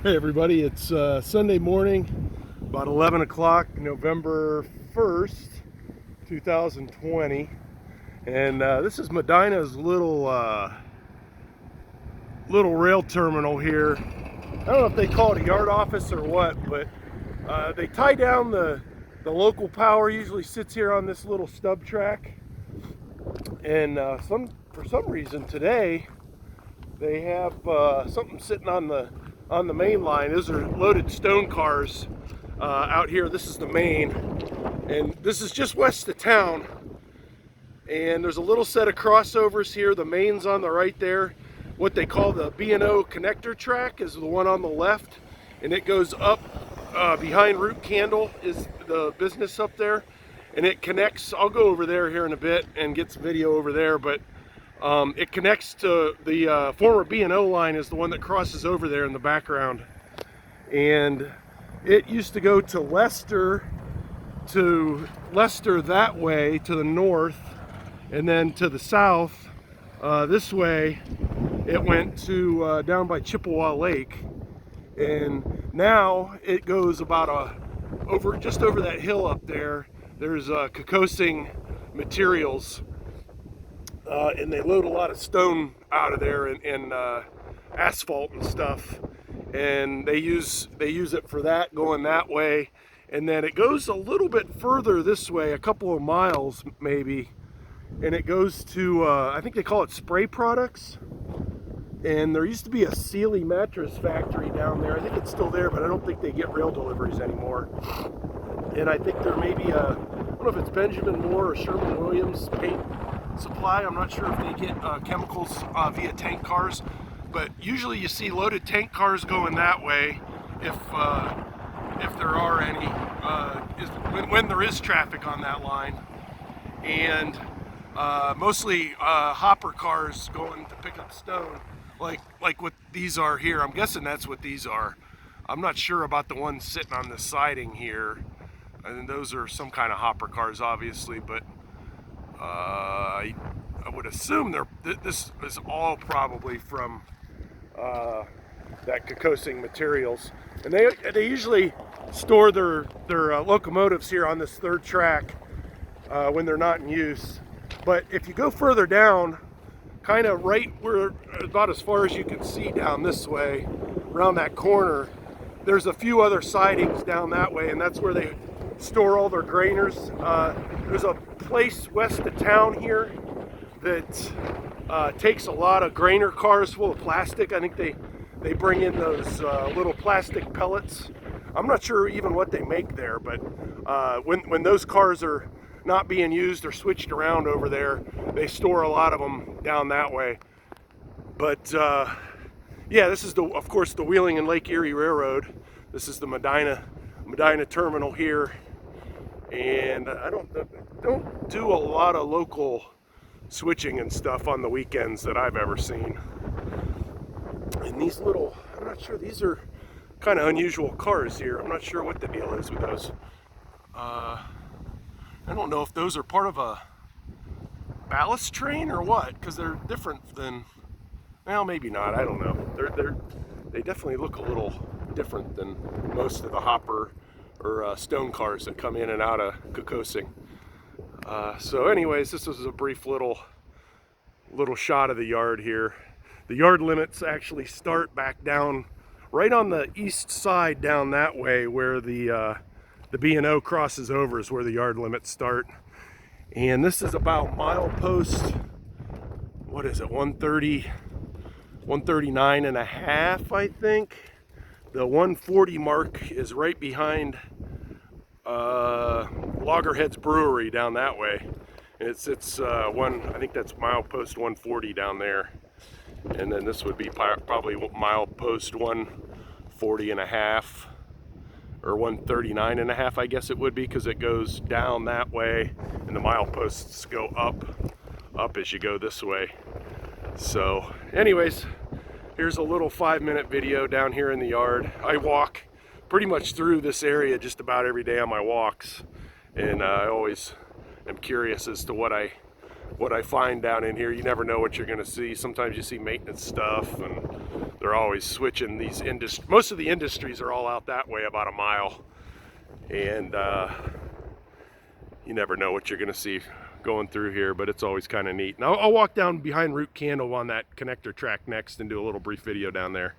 Hey everybody, it's Sunday morning, about 11 o'clock, November 1st, 2020. And this is Medina's little rail terminal here. I don't know if they call it a yard office or what, but they tie down the local power usually sits here on this little stub track. And for some reason today, they have something sitting on the main line. Those are loaded stone cars out here. This is the main, and this is just west of town. And there's a little set of crossovers here. The main's on the right there. What they call the W&LE connector track is the one on the left, and it goes up behind Root Candle is the business up there, and it connects. I'll go over there here in a bit and get some video over there, but it connects to the former W&LE line is the one that crosses over there in the background. And it used to go to Leicester that way to the north, and then to the south this way it went to down by Chippewa Lake. And now it goes about just over that hill up there. There's Kokosing Materials. And they load a lot of stone out of there and asphalt and stuff, and they use it for that going that way. And then it goes a little bit further this way, a couple of miles maybe, and it goes to I think they call it Spray Products. And there used to be a Sealy mattress factory down there. I think it's still there, but I don't think they get rail deliveries anymore. And I think there may be I don't know if it's Benjamin Moore or Sherwin-Williams paint supply. I'm not sure if they get chemicals via tank cars, but usually you see loaded tank cars going that way if there are any, when there is traffic on that line. And mostly hopper cars going to pick up stone, like what these are here. I'm guessing that's what these are. I'm not sure about the ones sitting on the siding here. And those are some kind of hopper cars, obviously, but I would assume this is all probably from that Kokosing Materials. And they usually store their locomotives here on this third track when they're not in use. But if you go further down, kind of right where, about as far as you can see down this way, around that corner, there's a few other sidings down that way, and that's where they store all their grainers. There's a place west of town here that takes a lot of grainer cars full of plastic. I think they bring in those little plastic pellets. I'm not sure even what they make there, but when those cars are not being used or switched around over there, they store a lot of them down that way. But yeah, this is of course the Wheeling and Lake Erie Railroad. This is the Medina terminal here, and I don't do a lot of local switching and stuff on the weekends that I've ever seen. And these little, I'm not sure, these are kind of unusual cars here. I'm not sure what the deal is with those. I don't know if those are part of a ballast train or what, because they're different than, well, maybe not, I don't know. They definitely look a little different than most of the hopper or stone cars that come in and out of Kokosing. So anyways, this was a brief little shot of the yard here. The yard limits actually start back down right on the east side down that way where the B&O crosses over is where the yard limits start. And this is about milepost, what is it, 139 and a half, I think. The 140 mark is right behind Loggerheads Brewery down that way. It's I think that's milepost 140 down there. And then this would be probably milepost 140 and a half, or 139 and a half, I guess it would be, because it goes down that way and the mileposts go up as you go this way. So anyways, here's a little 5-minute video down here in the yard. I walk pretty much through this area just about every day on my walks, and I always am curious as to what I find down in here. You never know what you're going to see. Sometimes you see maintenance stuff, and they're always switching these most of the industries are all out that way about a mile, and you never know what you're gonna see going through here, but it's always kind of neat. And I'll walk down behind Root Candle on that connector track next and do a little brief video down there.